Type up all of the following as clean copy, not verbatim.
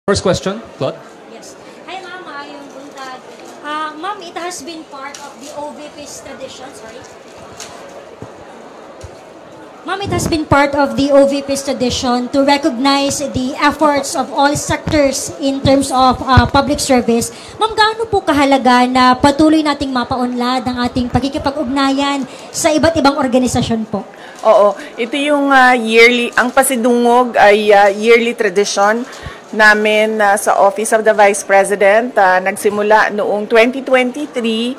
First question, Claude. Yes. Hi, ma'am. Maayong buntag. Ma'am, it has been part of the OVP's tradition. Sorry. Ma'am, it has been part of the OVP's tradition to recognize the efforts of all sectors in terms of public service. Ma'am, gaano po kahalaga na patuloy nating mapaunlad ang ating pagkikipag-ugnayan sa iba't ibang organisasyon po? Oo, ito yung yearly, ang pasidungog ay yearly tradition namin sa Office of the Vice President. Nagsimula noong 2023.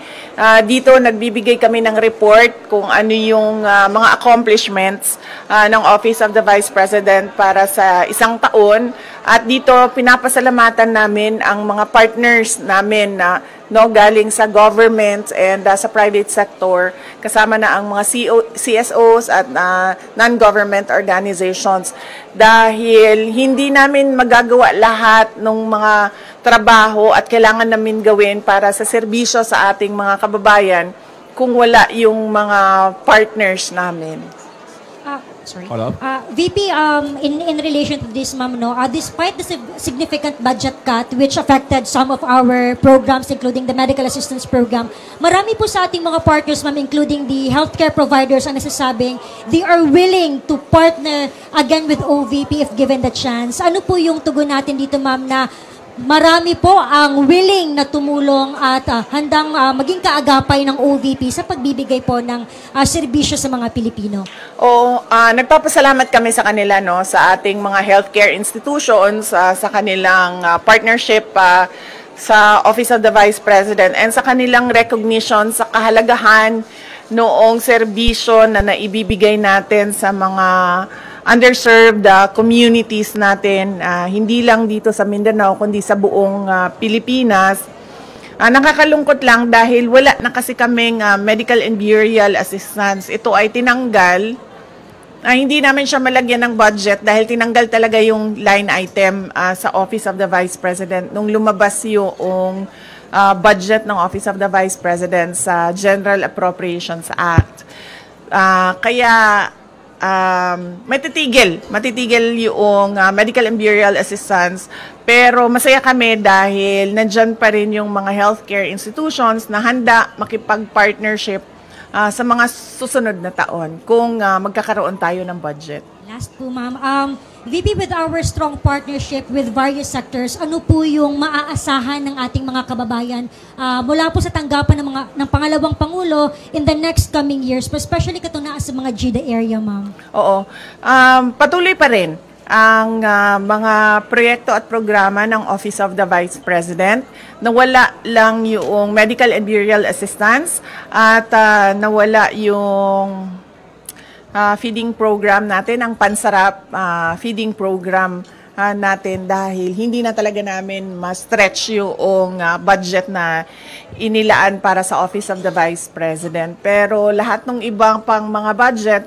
Dito nagbibigay kami ng report kung ano yung mga accomplishments ng Office of the Vice President para sa isang taon. At dito pinapasalamatan namin ang mga partners namin na galing sa government and sa private sector, kasama na ang mga CSOs at non-government organizations. Dahil hindi namin magagawa lahat ng mga trabaho at kailangan namin gawin para sa serbisyo sa ating mga kababayan kung wala yung mga partners namin. Sorry. VP, in relation to this, ma'am, despite the significant budget cut which affected some of our programs, including the medical assistance program, marami po sa ating mga partners, ma'am, including the healthcare providers, ang nasasabing they are willing to partner again with OVP if given the chance. Ano po yung tugon natin dito, ma'am, na marami po ang willing na tumulong at handang maging kaagapay ng OVP sa pagbibigay po ng serbisyo sa mga Pilipino? Nagpapasalamat kami sa kanila, sa ating mga healthcare institutions, sa kanilang partnership sa Office of the Vice President and sa kanilang recognition sa kahalagahan noong serbisyo na naibibigay natin sa mga underserved communities natin, hindi lang dito sa Mindanao, kundi sa buong Pilipinas. Nakakalungkot lang dahil wala na kasi kaming medical and burial assistance. Ito ay tinanggal. Hindi namin siya malagyan ng budget dahil tinanggal talaga yung line item sa Office of the Vice President nung lumabas yung budget ng Office of the Vice President sa General Appropriations Act. Kaya matitigil yung medical and burial assistance, pero masaya kami dahil nandyan pa rin yung mga healthcare institutions na handa makipag-partnership sa mga susunod na taon kung magkakaroon tayo ng budget. Last po, ma'am. VP, with our strong partnership with various sectors, ano po yung maaasahan ng ating mga kababayan mula po sa tanggapan ng pangalawang Pangulo in the next coming years, especially katong sa mga GIDA area, ma'am? Oo. Patuloy pa rin ang mga proyekto at programa ng Office of the Vice President. Nawala lang yung medical and burial assistance at nawala yung feeding program natin, ang Pansarap feeding program natin dahil hindi na talaga namin ma-stretch yung budget na inilaan para sa Office of the Vice President. Pero lahat ng ibang pang mga budget,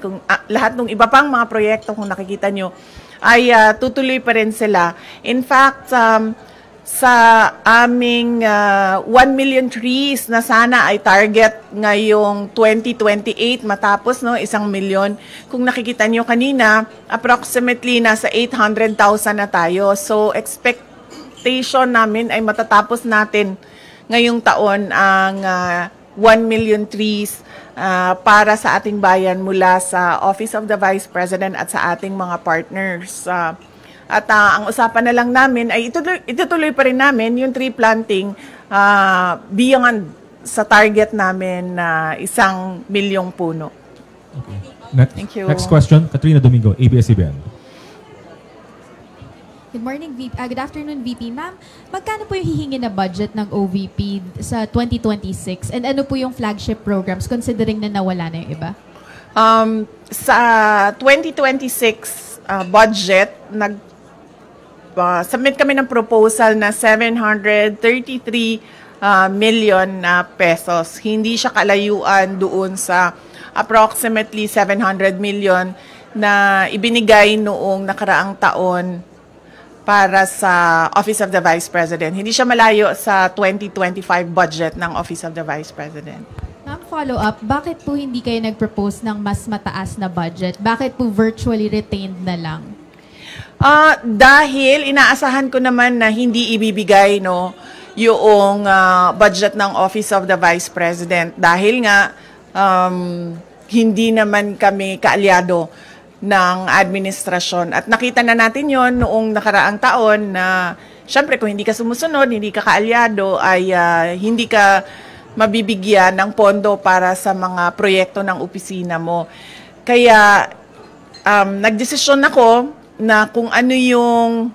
lahat ng iba pang mga proyekto kung nakikita nyo, ay tutuloy pa rin sila. In fact, sa aming 1 million trees na sana ay target ngayong 2028 matapos 1 million. Kung nakikita nyo kanina, approximately nasa 800,000 na tayo. So expectation namin ay matatapos natin ngayong taon ang 1 million trees para sa ating bayan mula sa Office of the Vice President at sa ating mga partners. At ang usapan na lang namin ay itutuloy pa rin namin yung tree planting beyond sa target namin na 1 milyong puno. Okay. Thank you. Next question, Katrina Domingo, ABS-CBN. Good morning, VP. Good afternoon, VP. Ma'am, magkano po yung hihingi na budget ng OVP sa 2026? And ano po yung flagship programs considering na nawala na yung iba? Sa 2026 budget, submit kami ng proposal na 733 million pesos. Hindi siya kalayuan doon sa approximately 700 million na ibinigay noong nakaraang taon para sa Office of the Vice President. Hindi siya malayo sa 2025 budget ng Office of the Vice President. Ma'am, follow-up, bakit po hindi kayo nag-propose ng mas mataas na budget? Bakit po virtually retained na lang? Dahil inaasahan ko naman na hindi ibibigay yung budget ng Office of the Vice President dahil nga hindi naman kami kaalyado ng administrasyon. At nakita na natin yon noong nakaraang taon na syempre kung hindi ka sumusunod, hindi ka kaalyado, ay hindi ka mabibigyan ng pondo para sa mga proyekto ng opisina mo. Kaya nagdesisyon ako na kung ano yung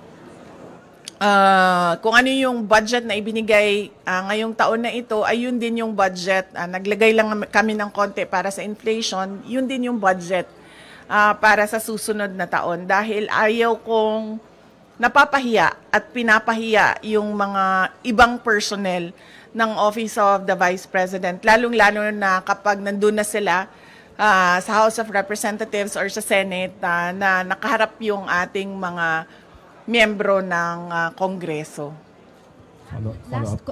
budget na ibinigay ngayong taon na ito, ay yun din yung budget. Naglagay lang kami ng konti para sa inflation, yun din yung budget para sa susunod na taon. Dahil ayaw kong napapahiya at pinapahiya yung mga ibang personnel ng Office of the Vice President, lalong-lalo na kapag nandun na sila sa House of Representatives or sa Senate na nakaharap yung ating mga miyembro ng Kongreso.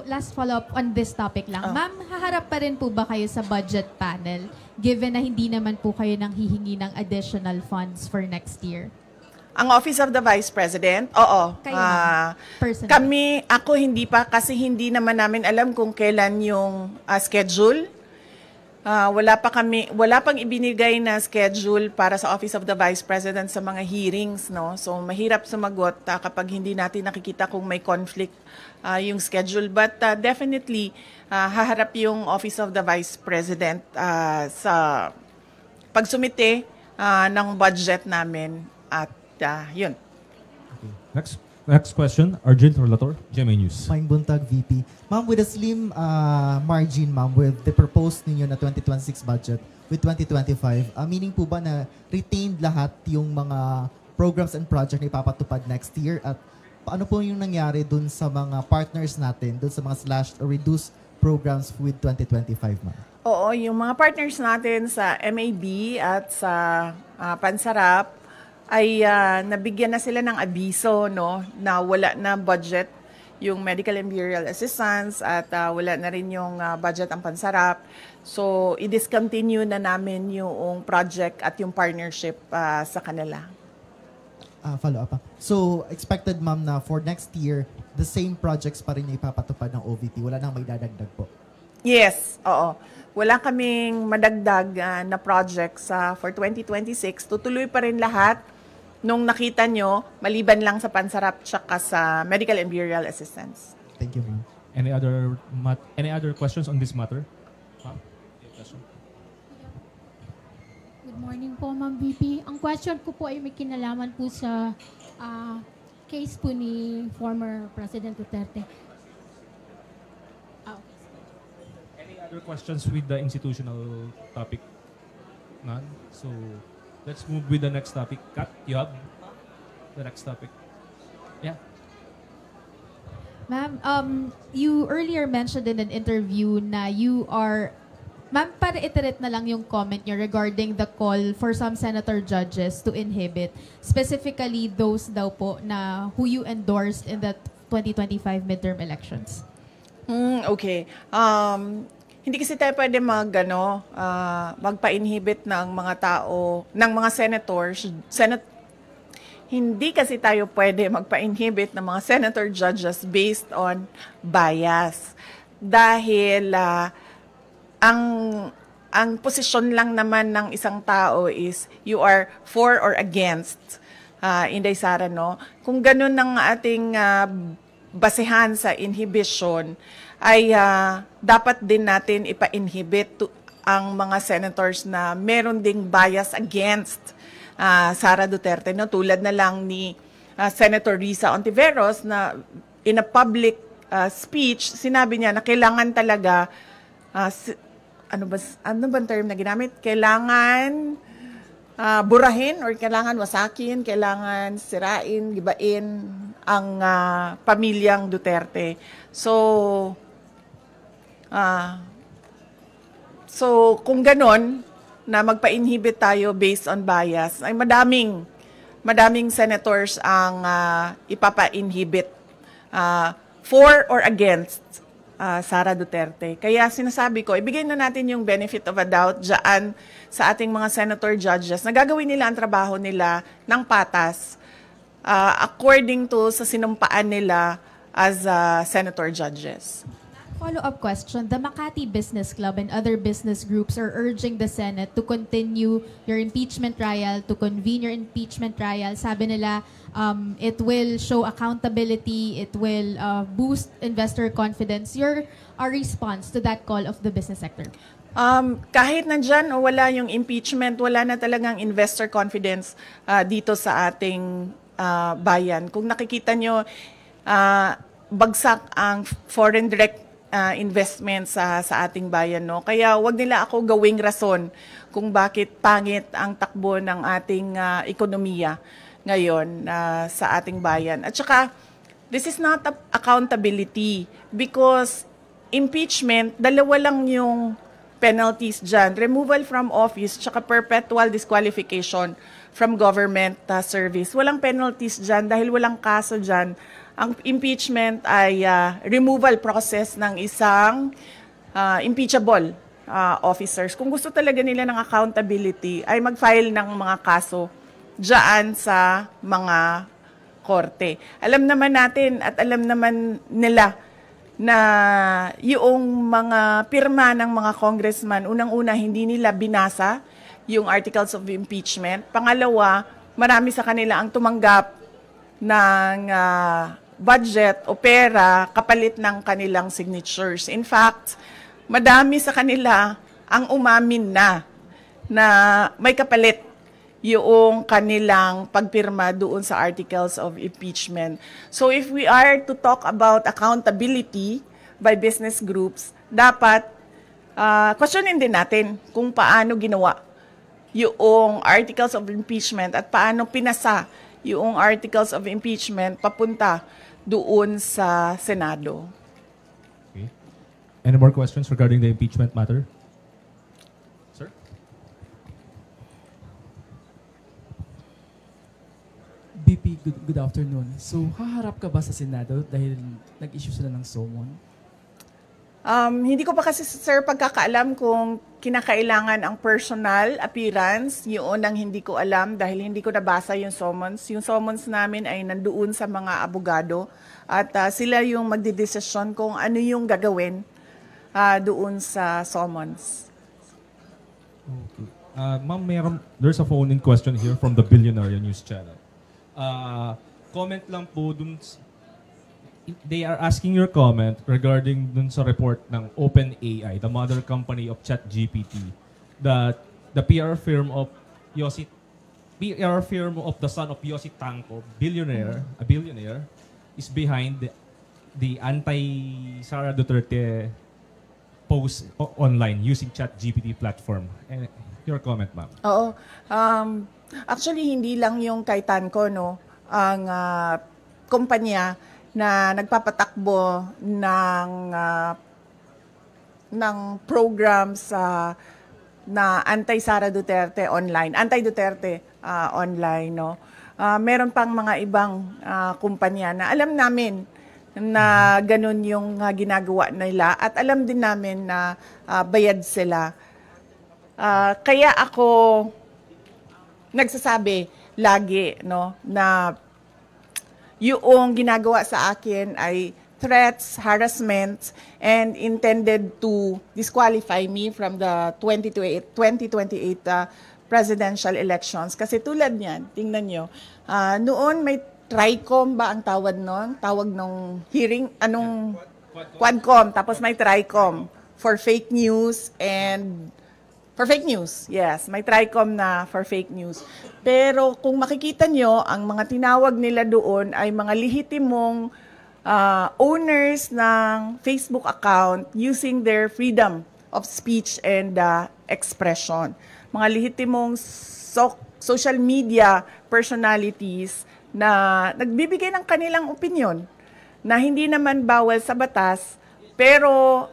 Last follow-up on this topic lang. Ma'am, haharap pa rin po ba kayo sa budget panel given na hindi naman po kayo nang hihingi ng additional funds for next year? Ang Office of the Vice President, oo. Kayo personally? Ako hindi pa kasi hindi naman namin alam kung kailan yung schedule. Wala pang ibinigay na schedule para sa Office of the Vice President sa mga hearings, no? So mahirap sumagot kapag hindi natin nakikita kung may conflict yung schedule, but definitely haharap yung Office of the Vice President sa pagsumite ng budget namin at yun. Okay. Next question, Arjun Relator, GMA News. Mine Buntag, VP. Ma'am, with a slim margin, ma'am, with the proposed ninyo na 2026 budget with 2025, meaning po ba na retained lahat yung mga programs and project na ipapatupad next year? At paano po yung nangyari dun sa mga partners natin, dun sa mga slashed or reduced programs with 2025, ma'am? Oo, yung mga partners natin sa MAB at sa Pansarap, ay nabigyan na sila ng abiso, no, na wala na budget yung medical and burial assistance at wala na rin yung budget ang Pansarap. So, i-discontinue na namin yung project at yung partnership sa kanila. Follow up. So, expected, ma'am, na for next year, the same projects pa rin na ipapatupad ng OVP. Wala nang may dadagdag po. Yes, oo. Wala kaming madagdag na projects for 2026. Tutuloy pa rin lahat nung nakita nyo, maliban lang sa Pansarap tsaka sa medical and burial assistance. Thank you, ma'am. Any other questions on this matter? Good morning po, Ma'am VP. Ang question ko po ay may kinalaman po sa case po ni former President Duterte. Any other questions with the institutional topic? None? So, let's move with the next topic. Kat, you have the next topic. Yeah. Ma'am, you earlier mentioned in an interview na you are... Ma'am, para iterate na lang yung comment niyo regarding the call for some senator judges to inhibit, specifically those daw po na who you endorsed in the 2025 midterm elections. Okay. Hindi kasi tayo pwede magpa-inhibit ng mga tao, ng mga senators. Hindi kasi tayo pwede magpa-inhibit ng mga senator judges based on bias. Dahil ang posisyon lang naman ng isang tao is you are for or against, Inday Sara, no? Kung ganun ang ating basehan sa inhibition, ay dapat din natin ipa-inhibit ang mga senators na meron ding bias against Sara Duterte, no? Tulad na lang ni Senator Risa Ontiveros na in a public speech, sinabi niya na kailangan talaga, ano ba term na ginamit? Kailangan burahin or kailangan wasakin, kailangan sirain, gibain ang pamilyang Duterte. So kung ganon, na magpa-inhibit tayo based on bias, ay madaming senators ang ipapa-inhibit for or against Sara Duterte. Kaya sinasabi ko, ibigay na natin yung benefit of a doubt dyan sa ating mga senator judges na gagawin nila ang trabaho nila ng patas according to sa sinumpaan nila as senator judges. Follow-up question. The Makati Business Club and other business groups are urging the Senate to continue your impeachment trial, to convene your impeachment trial. Sabi nila, it will show accountability, it will boost investor confidence. Your response to that call of the business sector? Kahit nandyan o wala yung impeachment, wala na talagang investor confidence dito sa ating bayan. Kung nakikita nyo, bagsak ang foreign direct investments sa ating bayan, no? Kaya wag nila ako gawing rason kung bakit pangit ang takbo ng ating ekonomiya ngayon sa ating bayan. At saka, this is not accountability because impeachment, dalawa lang yung penalties dyan. Removal from office, tsaka perpetual disqualification from government service. Walang penalties dyan dahil walang kaso dyan. Ang impeachment ay removal process ng isang impeachable officers. Kung gusto talaga nila ng accountability, ay mag-file ng mga kaso dyan sa mga korte. Alam naman natin at alam naman nila na yung mga pirma ng mga congressman, unang-una hindi nila binasa yung articles of impeachment. Pangalawa, marami sa kanila ang tumanggap ng budget o pera kapalit ng kanilang signatures. In fact, madami sa kanila ang umamin na may kapalit yung kanilang pagpirma doon sa articles of impeachment. So if we are to talk about accountability by business groups, dapat questionin din natin kung paano ginawa yung articles of impeachment at paano pinasa yung articles of impeachment papunta doon sa Senado. Okay. Any more questions regarding the impeachment matter? Sir? BP, good afternoon. So, haharap ka ba sa Senado dahil nag-issue sila ng summon? Hindi ko pa kasi, sir, pagkakaalam kung kinakailangan ang personal appearance. Yun ang hindi ko alam dahil hindi ko nabasa yung summons. Yung summons namin ay nandoon sa mga abogado at sila yung magdidesisyon kung ano yung gagawin doon sa summons. Okay. Ma'am, there's a phone-in question here from the Billionaire News Channel. Comment lang po dun. They are asking your comment regarding dun sa report ng OpenAI, the mother company of ChatGPT, that the PR firm of the son of Yossi Tanco, a billionaire, is behind the anti-Sara Duterte post online using ChatGPT platform. And your comment, ma'am. Oo. Actually, hindi lang yung kay Tanco, no? Ang kumpanya na nagpapatakbo ng programs na anti-Sara Duterte online, anti-Duterte online, no? Meron pang mga ibang kumpanya na alam namin na ganun yung ginagawa nila at alam din namin na bayad sila. Kaya ako nagsasabi lagi, no, na yung ginagawa sa akin ay threats, harassment, and intended to disqualify me from the 2028 presidential elections. Kasi tulad niyan, tingnan nyo, noon may TRICOM ba ang tawag noon? Tawag nung hearing, Quadcom, tapos may TRICOM for fake news and for fake news, yes. May TRICOM na for fake news. Pero kung makikita nyo, ang mga tinawag nila doon ay mga lehitimong owners ng Facebook account using their freedom of speech and expression. Mga lehitimong social media personalities na nagbibigay ng kanilang opinion na hindi naman bawal sa batas, pero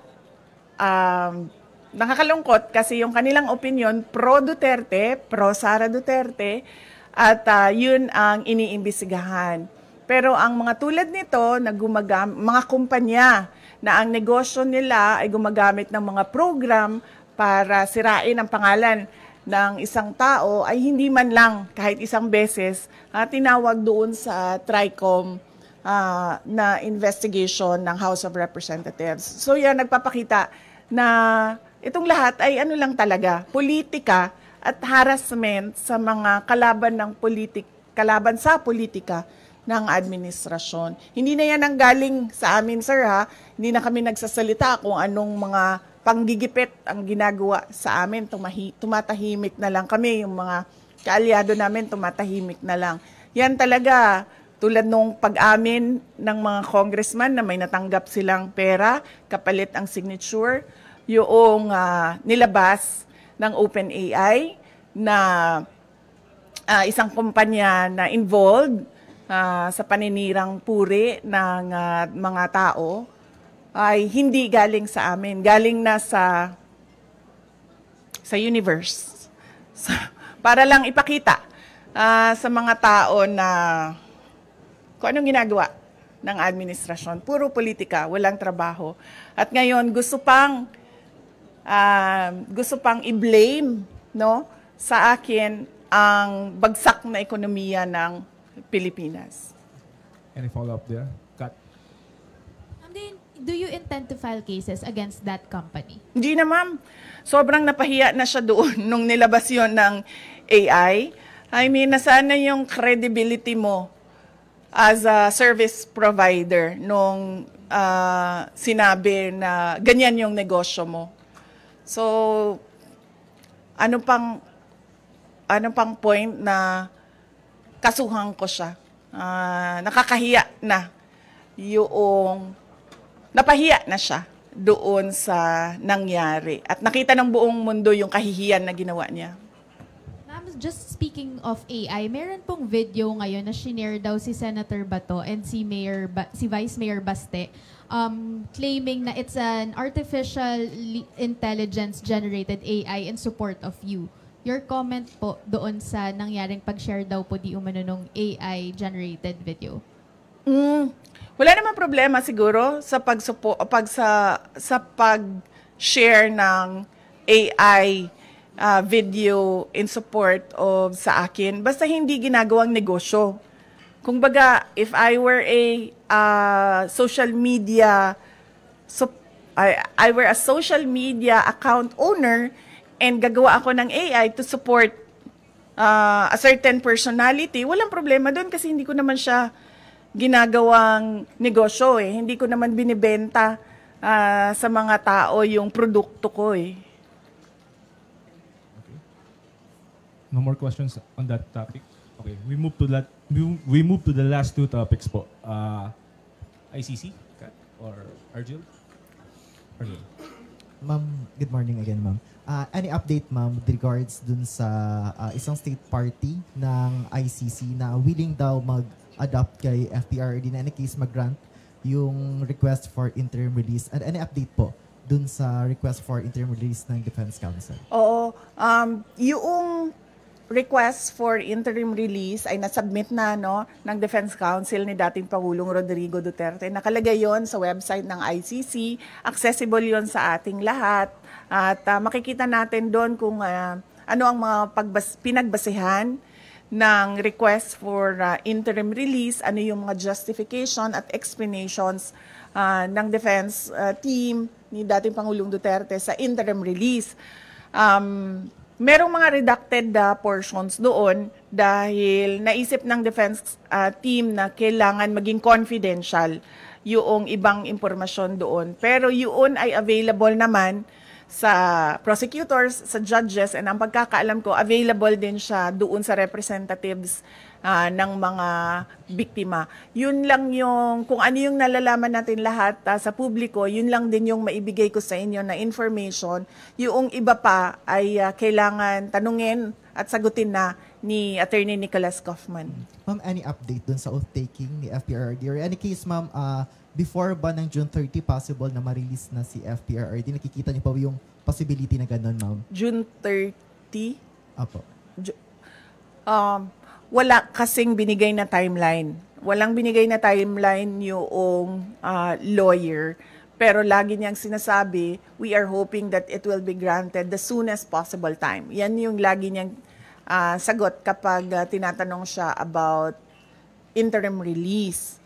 nakakalungkot kasi yung kanilang opinion pro-Duterte, pro-Sara Duterte, at yun ang iniimbestigahan. Pero ang mga tulad nito, mga kumpanya na ang negosyo nila ay gumagamit ng mga program para sirain ang pangalan ng isang tao ay hindi man lang kahit isang beses tinawag doon sa TRICOM na investigation ng House of Representatives. So yan, nagpapakita na itong lahat ay ano lang talaga, politika at harassment sa mga kalaban sa politika ng administrasyon. Hindi na yan ang galing sa amin, sir, ha? Hindi na kami nagsasalita kung anong mga panggigipit ang ginagawa sa amin. Tumatahimik na lang kami. Yung mga kaalyado namin, tumatahimik na lang. Yan talaga, tulad nung pag-amin ng mga congressman na may natanggap silang pera, kapalit ang signature, yung nilabas ng OpenAI na isang kumpanya na involved sa paninirang puri ng mga tao ay hindi galing sa amin. Galing na sa universe. Para lang ipakita sa mga tao na kung anong ginagawa ng administrasyon. Puro politika, walang trabaho. At ngayon, gusto pang i-blame, no, sa akin ang bagsak na ekonomiya ng Pilipinas. Any follow-up there? Kat? Do you intend to file cases against that company? Hindi na, ma'am. Sobrang napahiya na siya doon nung nilabas yon ng AI. I mean, nasaan na yung credibility mo as a service provider nung sinabi na ganyan yung negosyo mo? So, ano pang point na kasuhan ko siya? Nakakahiya na napahiya na siya doon sa nangyari. At nakita ng buong mundo yung kahihiyan na ginawa niya. Ma'am, just speaking of AI, meron pong video ngayon na shinare daw si Senator Bato and si Vice Mayor Baste claiming na it's an artificial intelligence generated AI in support of you. Your comment po doon sa nangyaring pag-share daw po di umano nung AI-generated video? Wala namang problema siguro sa pag-share ng AI video in support of sa akin. Basta hindi ginagawang negosyo. Kung baga, if I were a social media account owner, and gagawa ako ng AI to support a certain personality, walang problema doon kasi hindi ko naman siya ginagawang negosyo eh. Hindi ko naman binibenta sa mga tao yung produkto ko eh. Okay. No more questions on that topic. Okay, we move to the last two topics po. ICC or Argel? Argel. Ma'am, good morning again, ma'am. Any update, ma'am, with regards dun sa isang state party ng ICC na willing daw mag-adopt kay FPRRD na any case mag-grant yung request for interim release? And any update po dun sa request for interim release ng Defense Council? Oo. Yung request for interim release ay nasubmit na ng Defense Council ni dating Pangulong Rodrigo Duterte. Nakalagay yon sa website ng ICC. Accessible yon sa ating lahat. At makikita natin doon kung ano ang mga pinagbasehan ng request for interim release, ano yung mga justification at explanations ng defense team ni dating Pangulong Duterte sa interim release. Merong mga redacted portions doon dahil naisip ng defense team na kailangan maging confidential yung ibang impormasyon doon. Pero yun ay available naman sa prosecutors, sa judges, and ang pagkakaalam ko, available din siya doon sa representatives ng mga biktima. Yun lang yung, kung ano yung nalalaman natin lahat sa publiko, yun lang din yung maibigay ko sa inyo na information. Yung iba pa ay kailangan tanungin at sagutin na ni Attorney Nicholas Kaufman. Ma'am, any update dun sa oath-taking ni FPRRD? Or any case, ma'am, before ba ng June 30 possible na ma-release na si FPRRD? Nakikita niyo pa yung possibility na gano'n, ma'am? June 30? Apo. Wala kasing binigay na timeline. Walang binigay na timeline yung lawyer. pero lagi niyang sinasabi, we are hoping that it will be granted the soonest possible time. Yan yung lagi niyang sagot kapag tinatanong siya about interim release.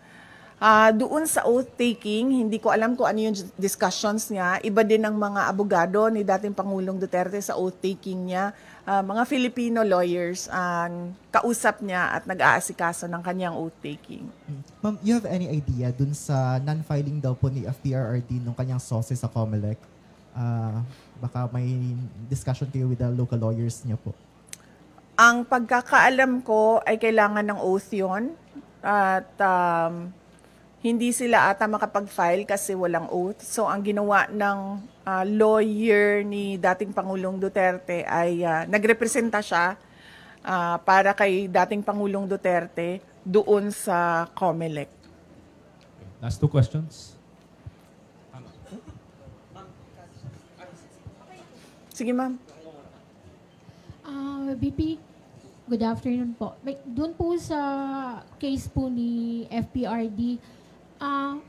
Doon sa oath-taking, hindi ko alam kung ano yung discussions niya. Iba din ang mga abogado ni dating Pangulong Duterte sa oath-taking niya. Mga Filipino lawyers ang kausap niya at nag-aasikaso ng kanyang oath-taking. Ma'am, you have any idea dun sa non-filing daw po ni FPRRD nung kanyang sources sa COMELEC? Baka may discussion kayo with the local lawyers niya po. Ang pagkakaalam ko ay kailangan ng oath yun. At hindi sila ata makapag-file kasi walang oath. So ang ginawa ng lawyer ni dating Pangulong Duterte ay nagrepresenta siya para kay dating Pangulong Duterte doon sa COMELEC. Last 2 questions. Sige, ma'am. VP, good afternoon po. Doon po sa case po ni FPRD,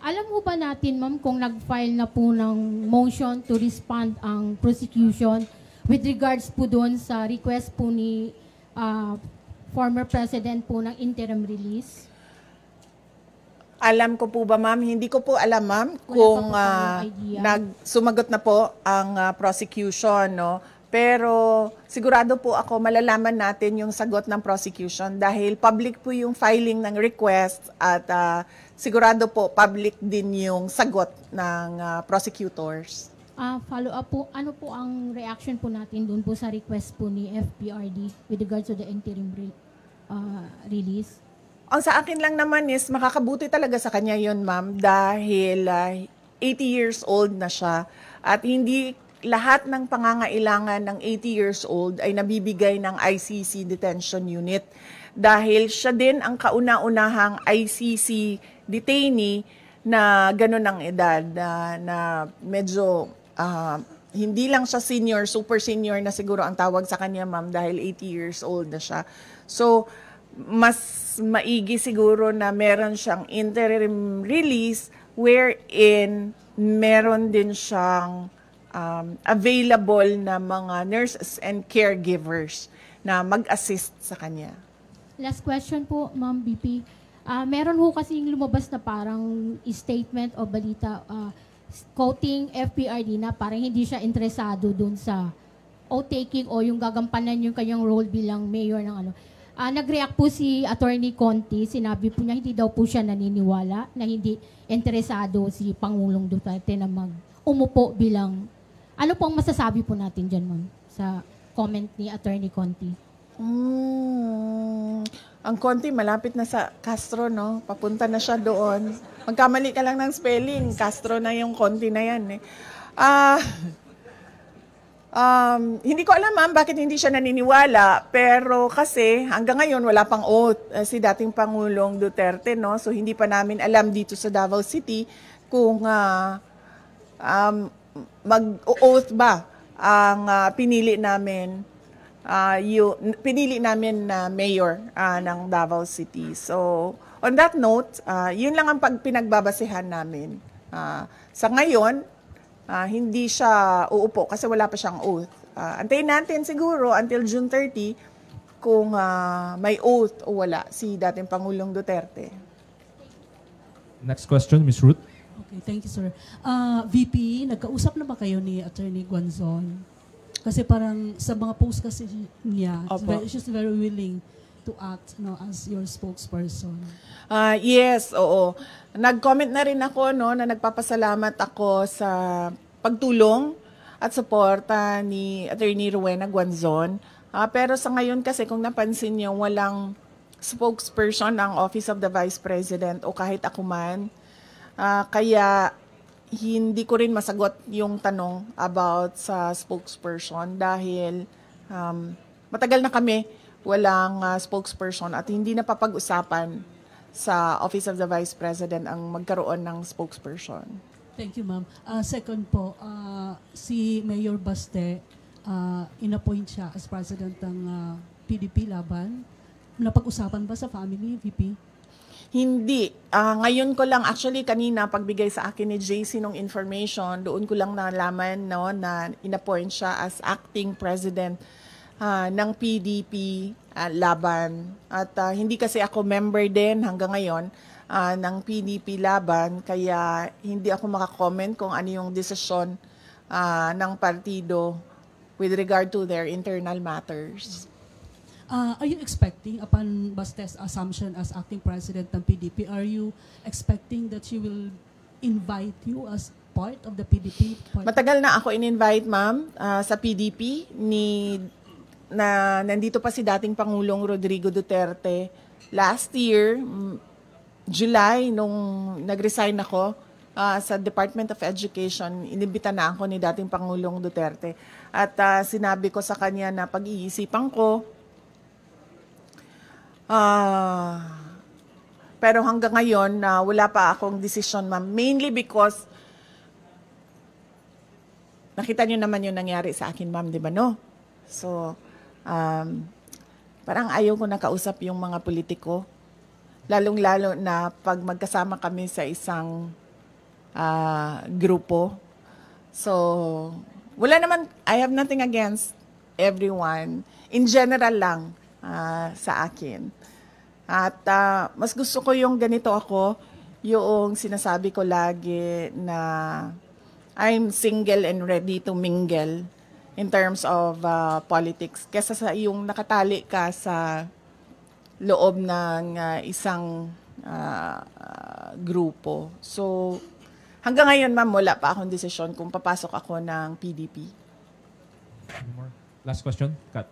alam mo ba natin, ma'am, kung nag-file na po ng motion to respond ang prosecution with regards po doon sa request po ni former president po ng interim release? Alam ko po ba, ma'am? Hindi ko po alam, ma'am, Wala kung pa po tayong idea. sumagot na po ang prosecution, no? Pero sigurado po ako malalaman natin yung sagot ng prosecution dahil public po yung filing ng request at sigurado po public din yung sagot ng prosecutors. Follow up po, ano po ang reaction po natin doon po sa request po ni FPRD with regards to the interim release? Ang sa akin lang naman is makakabuti talaga sa kanya yun, ma'am, dahil 80 years old na siya at hindi lahat ng pangangailangan ng 80 years old ay nabibigay ng ICC detention unit dahil siya din ang kauna-unahang ICC detainee na ganun ang edad na medyo hindi lang siya senior, super senior na siguro ang tawag sa kanya, ma'am, dahil 80 years old na siya. So, mas maigi siguro na meron siyang interim release wherein meron din siyang available na mga nurses and caregivers na mag-assist sa kanya. Last question po, Ma'am BP. Meron ho kasing lumabas na parang statement o balita quoting FPRD na parang hindi siya interesado dun sa oath-taking o yung gagampanan yung kanyang role bilang mayor ng ano. Nag-react po si Attorney Conti, sinabi po niya hindi daw po siya naniniwala na hindi interesado si Pangulong Duterte na umupo bilang. Ano po ang masasabi po natin dyan, ma'am, sa comment ni Attorney Conti? Ang Conti malapit na sa Castro, no? Papunta na siya doon. Magkamali ka lang ng spelling, Castro na yung Conti na yan. Hindi ko alam, ma'am, bakit hindi siya naniniwala, pero kasi hanggang ngayon wala pang oath si dating Pangulong Duterte, no? So hindi pa namin alam dito sa Davao City kung mag-oath ba ang pinili namin na mayor ng Davao City. So on that note, yun lang ang pinagbabasehan namin. Sa ngayon, hindi siya uupo kasi wala pa siyang oath. Antayin natin siguro until June 30 kung may oath o wala si dating Pangulong Duterte. Next question, Ms. Ruth. Okay, thank you, sir. VP, nagkausap na ba kayo ni Attorney Guanzon? Kasi parang sa mga post kasi niya, she's very willing to act as your spokesperson. Yes, oo. Nag-comment na rin ako na nagpapasalamat ako sa pagtulong at suporta ni Attorney Rowena Guanzon. Pero sa ngayon kasi kung napansin niyo, walang spokesperson ang Office of the Vice President o kahit ako man. Kaya hindi ko rin masagot yung tanong about sa spokesperson dahil matagal na kami walang spokesperson at hindi na papag-usapan sa Office of the Vice President ang magkaroon ng spokesperson. Thank you, ma'am. Second po, si Mayor Baste, inappoint siya as president ng PDP Laban. Napag-usapan ba sa family, VP? Hindi. Ngayon ko lang, actually kanina pagbigay sa akin ni JC ng information, doon ko lang nalaman no, na inappoint siya as acting president ng PDP Laban. At hindi kasi ako member din hanggang ngayon ng PDP Laban, kaya hindi ako makakomment kung ano yung desisyon ng partido with regard to their internal matters. Are you expecting, upon Baste's assumption as acting president ng PDP, are you expecting that she will invite you as part of the PDP? Matagal na ako in-invite, ma'am, sa PDP. Nandito pa si dating Pangulong Rodrigo Duterte. Last year, July, nung nag-resign ako sa Department of Education, inibita na ako ni dating Pangulong Duterte. At sinabi ko sa kanya na pag-iisipan ko, pero hanggang ngayon, wala pa akong decision, ma'am. Mainly because, nakita niyo naman yung nangyari sa akin, ma'am, di ba, no? So, parang ayaw ko nakausap yung mga politiko. Lalong-lalo na pag magkasama kami sa isang grupo. So, wala naman, I have nothing against everyone. In general lang sa akin. At mas gusto ko yung ganito ako, yung sinasabi ko lagi na I'm single and ready to mingle in terms of politics. Kesa sa yung nakatali ka sa loob ng isang grupo. So, hanggang ngayon, ma'am, wala pa akong desisyon kung papasok ako ng PDP. Last question, Kat.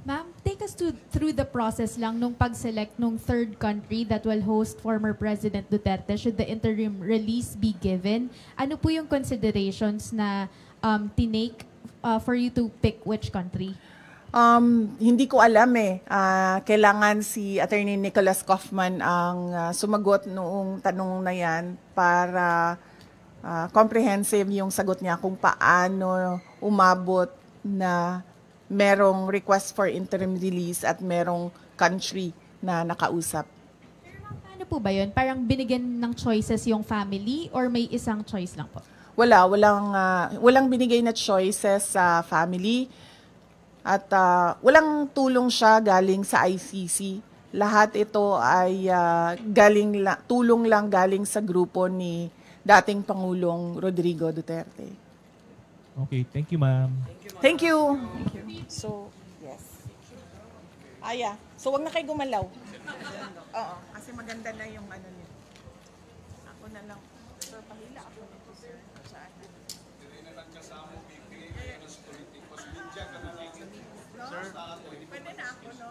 Ma'am, take us through the process lang nung pag-select nung third country that will host former President Duterte should the interim release be given. Ano po yung considerations na tinake for you to pick which country? Hindi ko alam eh. Kailangan si Attorney Nicholas Kaufman ang sumagot noong tanong na yan para comprehensive yung sagot niya kung paano umabot na merong request for interim release at merong country na nakausap. Pero paano po ba yun? Parang binigyan ng choices yung family or may isang choice lang po? Walang binigay na choices sa family at walang tulong siya galing sa ICC. Lahat ito ay tulong lang galing sa grupo ni dating Pangulong Rodrigo Duterte. Okay, thank you, ma'am. Thank you. So, yes. Yeah. So, wag na kayo gumalaw. Oo, kasi maganda na yung ano niya. Ako na lang. Sir, pahila ako nito, sir. Saan? Sir, pwede na ako, no?